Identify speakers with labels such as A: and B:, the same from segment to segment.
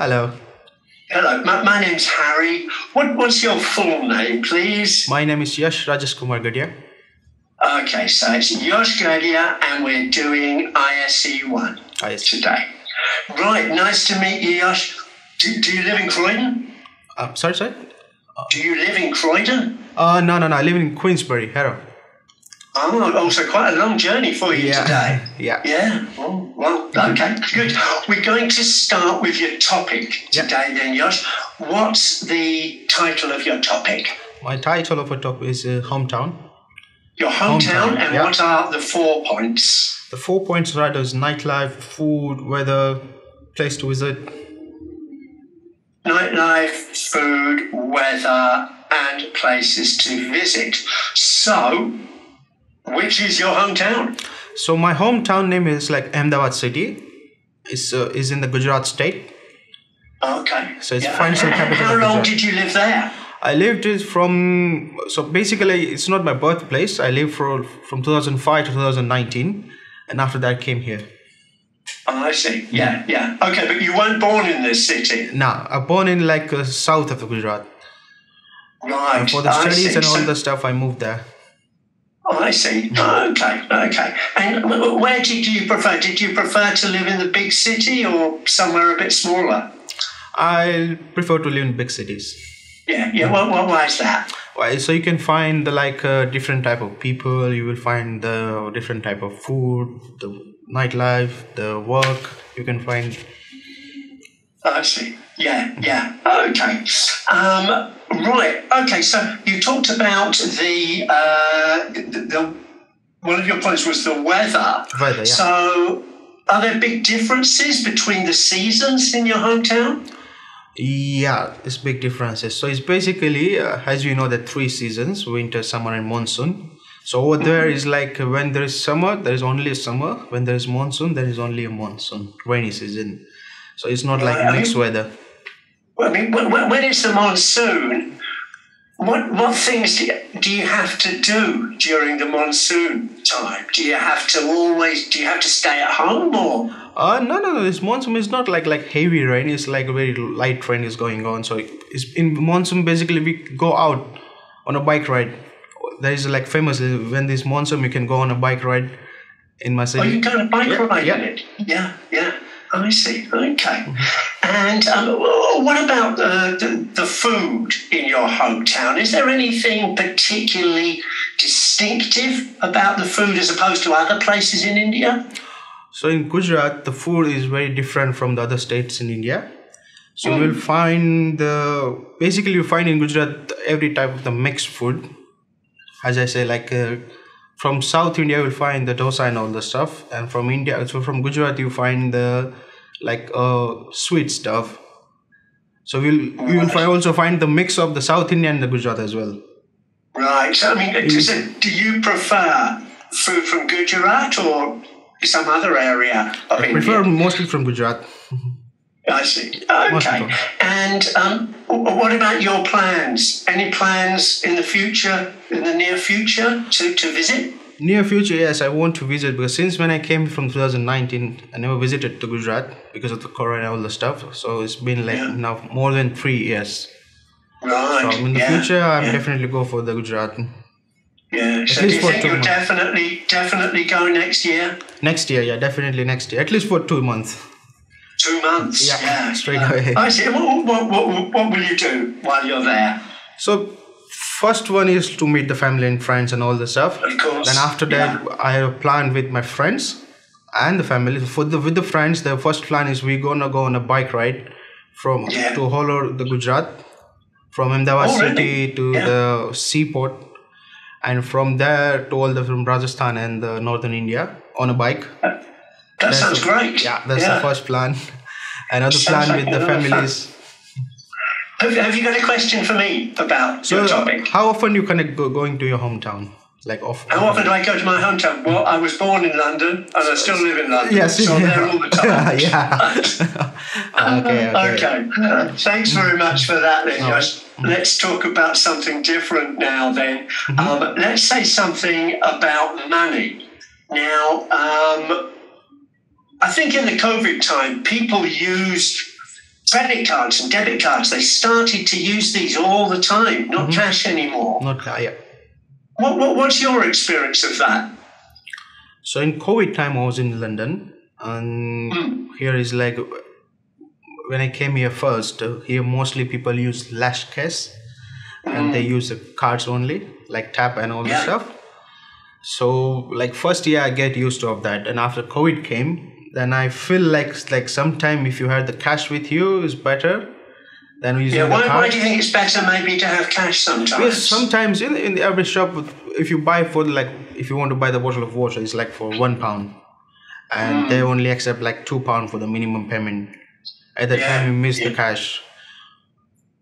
A: Hello.
B: Hello, my name's Harry. What's your full name, please?
A: My name is Yash Rajesh Kumar Gadia.
B: Okay, so it's Yash Gadia, and we're doing ISE I today. Right, nice to meet you, Yash. Do you live in Croydon?
A: Sorry?
B: Do you live in Croydon?
A: No. I live in Queensbury, Harrow.
B: Oh, so quite a long journey for you today.
A: Yeah.
B: Oh, well, okay, good. We're going to start with your topic today then, Yash. What's the title of your topic?
A: My title of a topic is Hometown.
B: Your hometown, and what are the 4 points?
A: The 4 points are is nightlife, food, weather, place to visit.
B: Nightlife, food, weather, and places to visit. So, which is your hometown?
A: So my hometown name is like Ahmedabad city. Is in the Gujarat state.
B: Okay.
A: So it's financial capital.
B: How long did you live there?
A: I lived so basically it's not my birthplace. I lived from 2005 to 2019, and after that I came here.
B: Oh, I see. Yeah. Okay, but you weren't born in this city?
A: No, I'm born in south of the Gujarat.
B: Right.
A: And for the studies and all the stuff, I moved there.
B: Oh, I see. Okay. And where did you prefer? Did you prefer to live in the big city or somewhere a bit smaller?
A: I prefer to live in big cities.
B: Yeah. Why is that?
A: Why? So you can find the different type of people. You will find the different type of food, the nightlife, the work. You can find.
B: I see. Yeah. Okay. Right. Okay. So you talked about the one of your points was the weather.
A: Weather, yeah.
B: So are there big differences between the seasons in your hometown?
A: Yeah, there's big differences. So it's basically, as you know, the 3 seasons: winter, summer, and monsoon. So over there is when there is summer, there is only a summer. When there is monsoon, there is only a monsoon, rainy season. So it's not mixed weather.
B: Well, I mean, when it's the monsoon, what things do you have to do during the monsoon time? Do you have to stay at home or?
A: No. This monsoon is not like heavy rain. It's like a very light rain is going on. So in monsoon, basically we go out on a bike ride. There is famous when this monsoon you can go on a bike ride in my city.
B: Oh, you can go on a bike ride in it? Yeah. I see. Okay. And what about the food in your hometown? Is there anything particularly distinctive about the food as opposed to other places in India?
A: So in Gujarat, the food is very different from the other states in India. So you will find you find in Gujarat every type of the mixed food. As I say, from South India, you will find the dosa and all the stuff, and from India, so from Gujarat, you find the sweet stuff. So we will also find the mix of the South India and the Gujarat as well.
B: Right. So I mean, do you prefer food from Gujarat or some other area of India?
A: I prefer mostly from Gujarat.
B: I see. Okay. And what about your plans? Any plans in the near future to visit?
A: Near future, yes, I want to visit because since when I came from 2019, I never visited to Gujarat because of the corona and all the stuff. So it's been now more than 3 years.
B: Right.
A: So in the future, I'm definitely go for the Gujarat.
B: Yeah. So do you think you'll definitely go next year?
A: Next year, yeah, definitely next year. At least for 2 months.
B: 2 months?
A: Yeah. Straight away.
B: I see. What will you do while you're there?
A: So first one is to meet the family and friends and all the stuff.
B: Of course.
A: Then after that, I have a plan with my friends and the family. With the friends, the first plan is we're gonna go on a bike ride to whole of the Gujarat, from Ahmedabad city to the seaport, and from there to from Rajasthan and the northern India on a bike.
B: That sounds great.
A: Yeah, that's the first plan. Another plan with the families.
B: Have you got a question for me about your topic?
A: How often you going to your hometown?
B: How often do I go to my hometown? Well, I was born in London and I still live in London.
A: Yes,
B: so I'm there all the time.
A: Okay.
B: Thanks very much for that then, Yash. Let's talk about something different now then. Let's say something about money. Now, I think in the COVID time, people used credit cards and debit cards, they started to use these all the time, not cash anymore.
A: Yeah.
B: What's your experience of that?
A: So in COVID time, I was in London, and here is like, when I came here first, here mostly people use lash cash, and they use the cards only, like tap and all the stuff. So like first year I get used to of that, and after COVID came, then I feel like sometime if you had the cash with you is better than using the card.
B: Why do you think it's better maybe to have cash sometimes?
A: Yes, sometimes in the average shop, if you buy for if you want to buy the bottle of water, it's like for £1, and they only accept like £2 for the minimum payment. At that time, you miss the cash,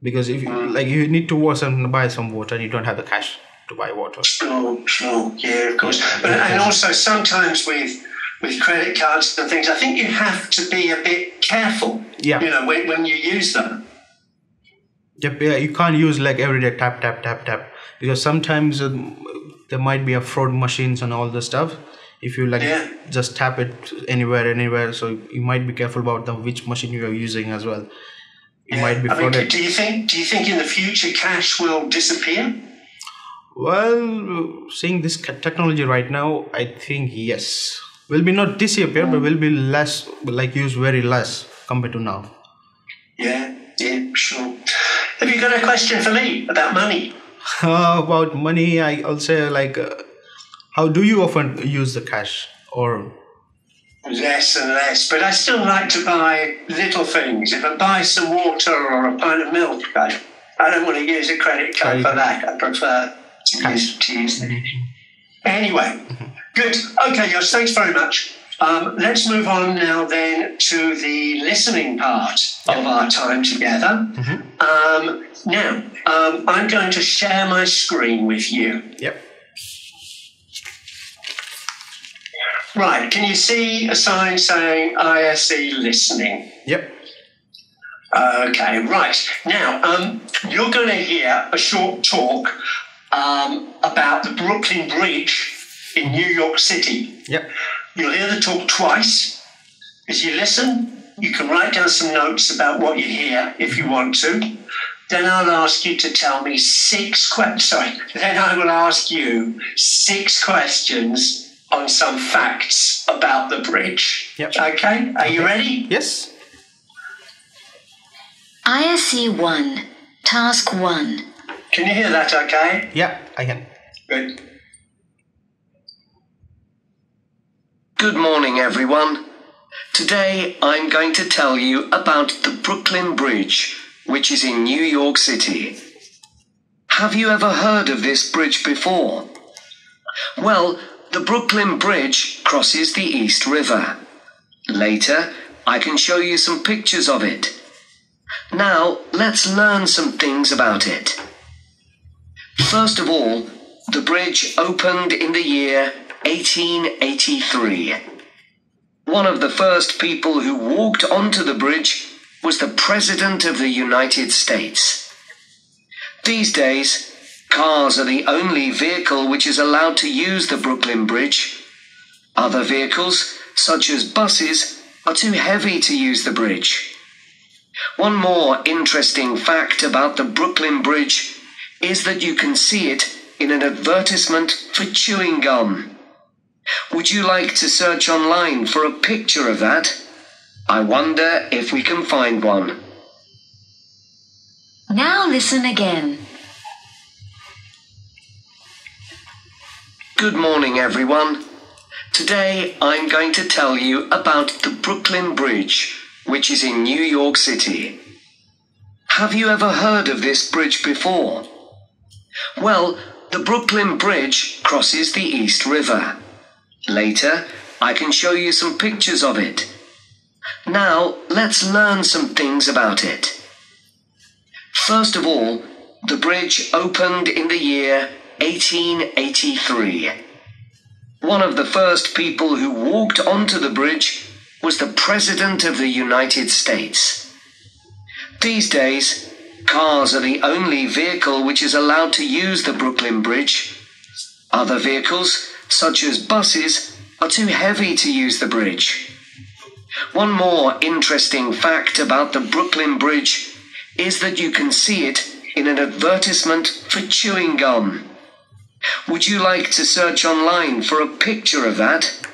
A: because if you need to wash and buy some water, and you don't have the cash to buy water.
B: Sure, yeah, of course. And also sometimes with credit cards and things, I think you have to be a bit careful.
A: Yeah.
B: When you use them.
A: Yep. Yeah, you can't use like everyday tap, because sometimes there might be a fraud machines and all the stuff. If you just tap it anywhere, so you might be careful about which machine you are using as well. You might be frauded.
B: Do you think in the future cash will disappear?
A: Well, seeing this technology right now, I think yes. Will be not disappear, but will be less, used very less compared to now.
B: Yeah, sure. Have you got a question for me about money?
A: About money, I'll say how do you often use the cash? Or
B: less and less, but I still like to buy little things. If I buy some water or a pint of milk, I don't want to use a credit card for that. I prefer to use the Anyway, good. Okay, Yash, thanks very much. Let's move on now then to the listening part of our time together. Now, I'm going to share my screen with you.
A: Yep.
B: Right, can you see a sign saying ISE listening?
A: Yep.
B: Okay, right. Now, you're going to hear a short talk about the Brooklyn Bridge in New York City.
A: Yep.
B: You'll hear the talk twice. As you listen, you can write down some notes about what you hear if you want to. Then I'll ask you to tell me Then I will ask you 6 questions on some facts about the bridge.
A: Yep.
B: Okay? Are you ready?
A: Yes.
C: ISE I, Task 1.
B: Can you hear that okay?
A: Yeah, I can.
B: Good.
D: Good morning, everyone. Today I'm going to tell you about the Brooklyn Bridge, which is in New York City. Have you ever heard of this bridge before? Well, the Brooklyn Bridge crosses the East River. Later, I can show you some pictures of it. Now, let's learn some things about it. First of all, the bridge opened in the year 1883. One of the first people who walked onto the bridge was the President of the United States. These days, cars are the only vehicle which is allowed to use the Brooklyn Bridge. Other vehicles, such as buses, are too heavy to use the bridge. One more interesting fact about the Brooklyn Bridge is that you can see it in an advertisement for chewing gum. Would you like to search online for a picture of that? I wonder if we can find one.
C: Now listen again.
D: Good morning, everyone. Today I'm going to tell you about the Brooklyn Bridge, which is in New York City. Have you ever heard of this bridge before? Well, the Brooklyn Bridge crosses the East River. Later, I can show you some pictures of it. Now, let's learn some things about it. First of all, the bridge opened in the year 1883. One of the first people who walked onto the bridge was the President of the United States. These days, cars are the only vehicle which is allowed to use the Brooklyn Bridge. Other vehicles, such as buses, are too heavy to use the bridge. One more interesting fact about the Brooklyn Bridge is that you can see it in an advertisement for chewing gum. Would you like to search online for a picture of that?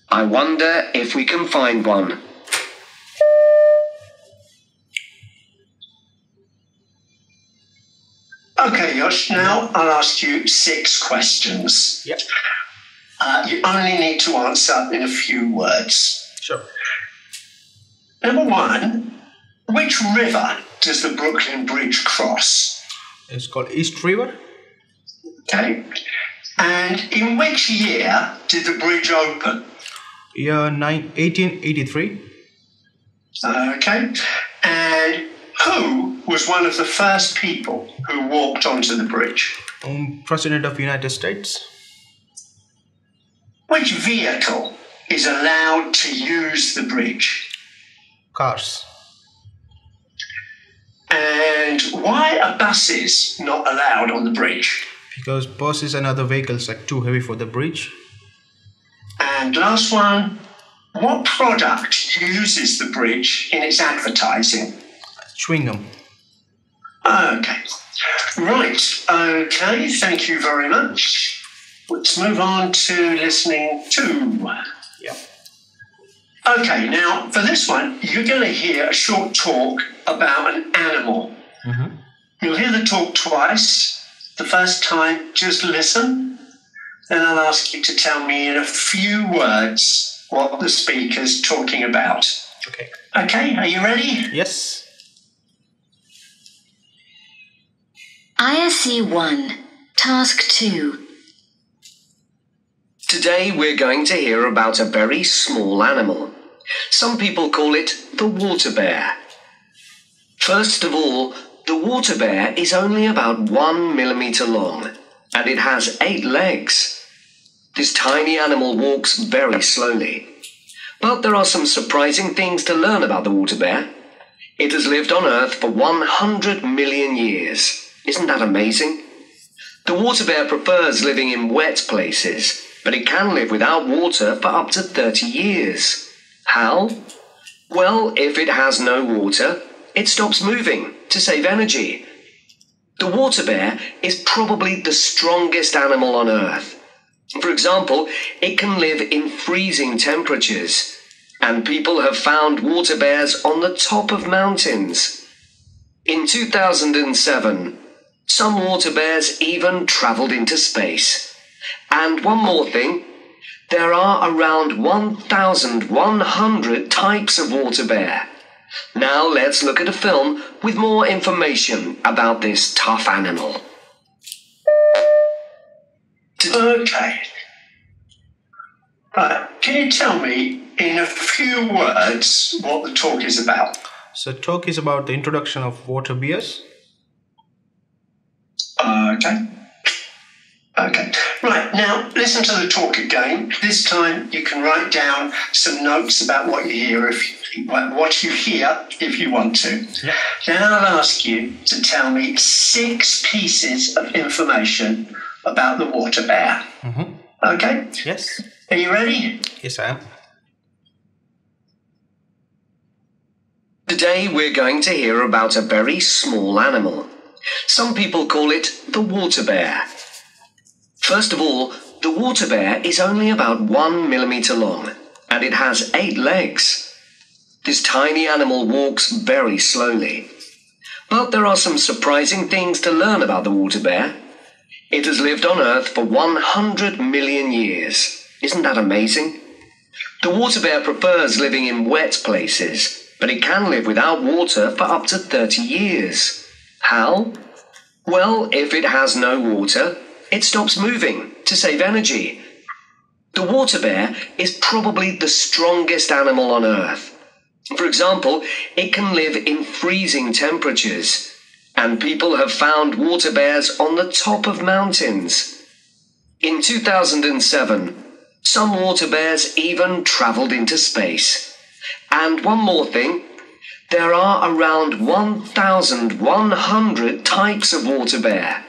D: I wonder if we can find one.
B: Okay, Yash, now I'll ask you 6 questions.
A: Yep.
B: You only need to answer in a few words.
A: Sure.
B: Number 1, which river does the Brooklyn Bridge cross?
A: It's called East River.
B: Okay. And in which year did the bridge open?
A: Year 1883.
B: Okay. And who was one of the first people who walked onto the bridge?
A: President of United States.
B: Which vehicle is allowed to use the bridge?
A: Cars.
B: And why are buses not allowed on the bridge?
A: Because buses and other vehicles are too heavy for the bridge.
B: And last one, what product uses the bridge in its advertising?
A: Chewing gum.
B: Okay. Right. Okay. Thank you very much. Let's move on to listening 2.
A: Yeah.
B: Okay. Now, for this one, you're going to hear a short talk about an animal.
A: Mm-hmm.
B: You'll hear the talk twice. The first time, just listen. Then I'll ask you to tell me in a few words what the speaker's talking about.
A: Okay.
B: Okay. Are you ready?
A: Yes.
C: ISE I, Task 2.
D: Today we're going to hear about a very small animal. Some people call it the water bear. First of all, the water bear is only about 1 millimeter long, and it has 8 legs. This tiny animal walks very slowly. But there are some surprising things to learn about the water bear. It has lived on Earth for 100 million years. Isn't that amazing? The water bear prefers living in wet places, but it can live without water for up to 30 years. How? Well, if it has no water, it stops moving to save energy. The water bear is probably the strongest animal on Earth. For example, it can live in freezing temperatures, and people have found water bears on the top of mountains. In 2007, some water bears even travelled into space. And one more thing, there are around 1,100 types of water bear. Now let's look at a film with more information about this tough animal.
B: Okay. Right. Can you tell me in a few words what the talk is about?
A: So talk is about the introduction of water bears.
B: Okay. Okay. Right. Now listen to the talk again. This time you can write down some notes about what you hear if you want to.
A: Yeah.
B: Then I'll ask you to tell me 6 pieces of information about the water bear.
A: Mm-hmm.
B: Okay?
A: Yes.
B: Are you ready?
A: Yes, I am.
D: Today we're going to hear about a very small animal. Some people call it the water bear. First of all, the water bear is only about 1 millimeter long, and it has 8 legs. This tiny animal walks very slowly. But there are some surprising things to learn about the water bear. It has lived on Earth for 100 million years. Isn't that amazing? The water bear prefers living in wet places, but it can live without water for up to 30 years. How? Well, if it has no water, it stops moving to save energy. The water bear is probably the strongest animal on Earth. For example, it can live in freezing temperatures, and people have found water bears on the top of mountains. In 2007, some water bears even travelled into space. And one more thing, there are around 1,100 types of water bear.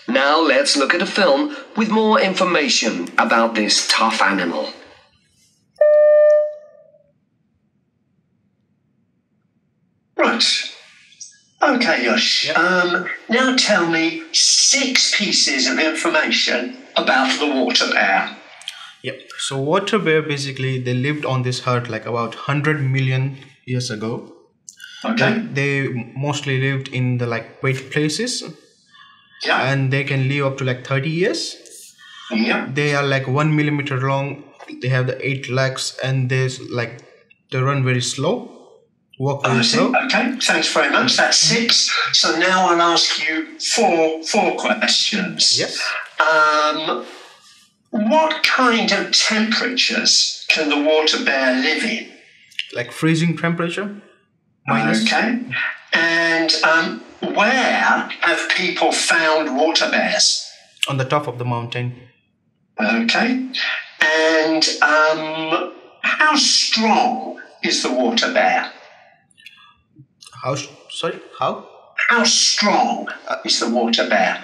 D: Now let's look at a film with more information about this tough animal.
B: Okay, Yash.
A: Yep.
B: Now tell me 6 pieces of information about the water bear.
A: Yep. So water bear, basically they lived on this earth like about 100 million years ago.
B: Okay.
A: They mostly lived in the like wet places,
B: Yeah.
A: and they can live up to like 30 years.
B: Yeah.
A: They are like 1 millimeter long. They have the 8 legs, and they run very slow, walk very slow.
B: Okay, thanks very much. That's 6. So now I'll ask you four questions.
A: Yes.
B: What kind of temperatures can the water bear live in?
A: Like freezing temperature. Minus.
B: Okay. And where have people found water bears?
A: On the top of the mountain.
B: Okay. And how strong is the water bear?
A: How?
B: How strong is the water bear?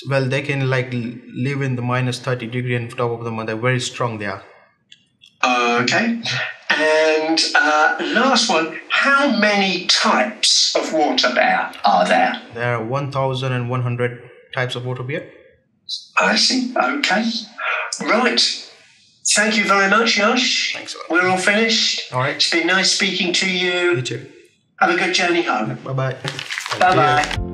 A: Well, they can like live in the minus 30 degree on top of the mountain. They're very strong. They are.
B: Okay. And last one, how many types of water bear are there?
A: There are 1,100 types of water bear.
B: I see. Okay. Right. Thank you very much, Yash.
A: Thanks a lot.
B: We're all finished.
A: All right.
B: It's been nice speaking to you.
A: You too.
B: Have a good journey home.
A: Bye bye.
B: Bye-bye.